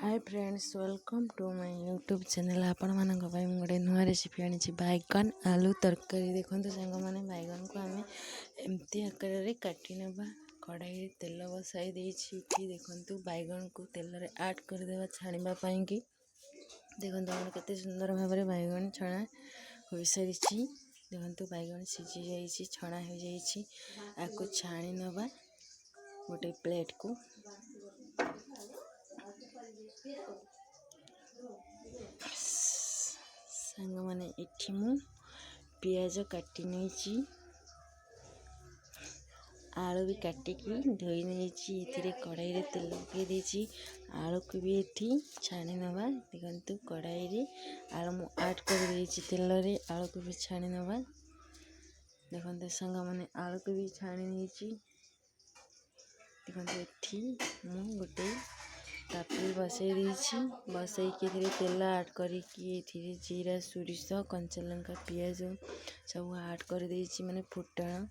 Hi friends, welcome to my YouTube channel. आपण मानक भाई गोटे नुआ रेसिपी आनी बैगन आलू तरकारी। देखो सांग मैंने बैगन को आम एमती आकार में काटी ना कड़ाई तेल बसाई देखु बैगन को तेल रे ऐड करदे छाणीपाई कि देखो के सुंदर भाव में बैगन छणा हो सारी। देखो बैगन सीझी जाइए छणा हो जाइए छाणी नवा गोटे प्लेट को। सांग मैंने इठी मु पियाज काटी नहीं आलू भी काटिकी धोई नहीं कड़ाई रे तेल पकई आलू को भी ये छाणी नवा। देखु कड़ाई रे आलू मु ऐड कर तेल रे आलू को भी छाणी नवा। देखते सांग मैंने आलू को भी छाणी नहीं। देखते मु गोटे तापी बसई तेल ऐड करके जीरा सोरिष कंचा लंका पियाज सब ऐड कर माने फुटण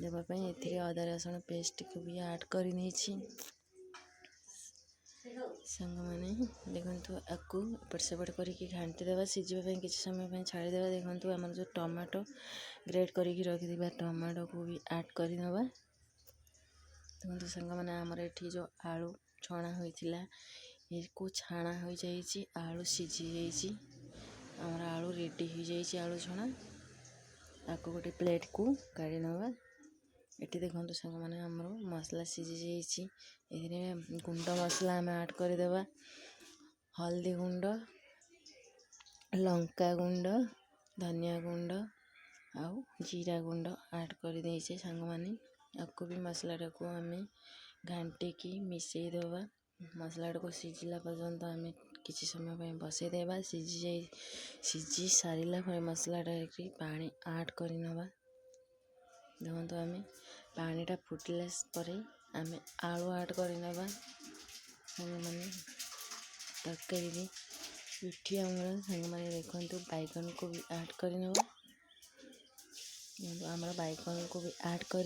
देवाई अदा रसुण पेस्ट को भी ऐड कर सांग मैंने देखु आपको एपट सेपट करके घाटीदेवा सीझापी किसी समय छाड़ीदेवा। देखो आम जो टमाटो ग्रेट करके रखिदा टमाटो को भी ऐड कर नवा। देखो सांग मैंने आमर ये जो आलू छणा होता को छाणा हो जाइए आलू सीझी जाइए आमर आलू रेडी हो जाइए आलू छणा। आपको गोटे प्लेट को काढ़ी नवा। ये देखो सांग मैंने आमर मसला सीझी जाइए गुंड मसला आम ऐड करदेवा हल्दी गुंड लंका गुंड धनिया गुंड आउ जीरा गुंड ऐड कर देचे सांग मैंने। आपको भी मसलाटा को आम घाटिकी मिसई देवा मसला को सीझला पर्यंत आम किसी समय बसईदेवा सीझी सारा पर मसलाटा पानी ऐड कर नवा। देखो आम पानीटा फुटला पर आम आलू ऐड कर नवा। मैंने तरकारी पिठी आमर सांग मैंने देखो बैगन को भी ऐड कर नवा। आमर बैगन को भी ऐड कर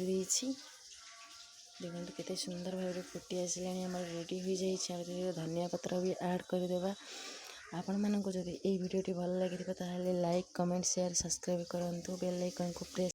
देखो केते सुंदर भाव में फुटी आसला रेडी हो जाइए। धनिया पत्र भी ऐड करदेवा। आपण मानक जदि ये वीडियोटी भल लगी लाइक कमेंट शेयर सब्सक्राइब करूँ बेल आइकन को प्रेस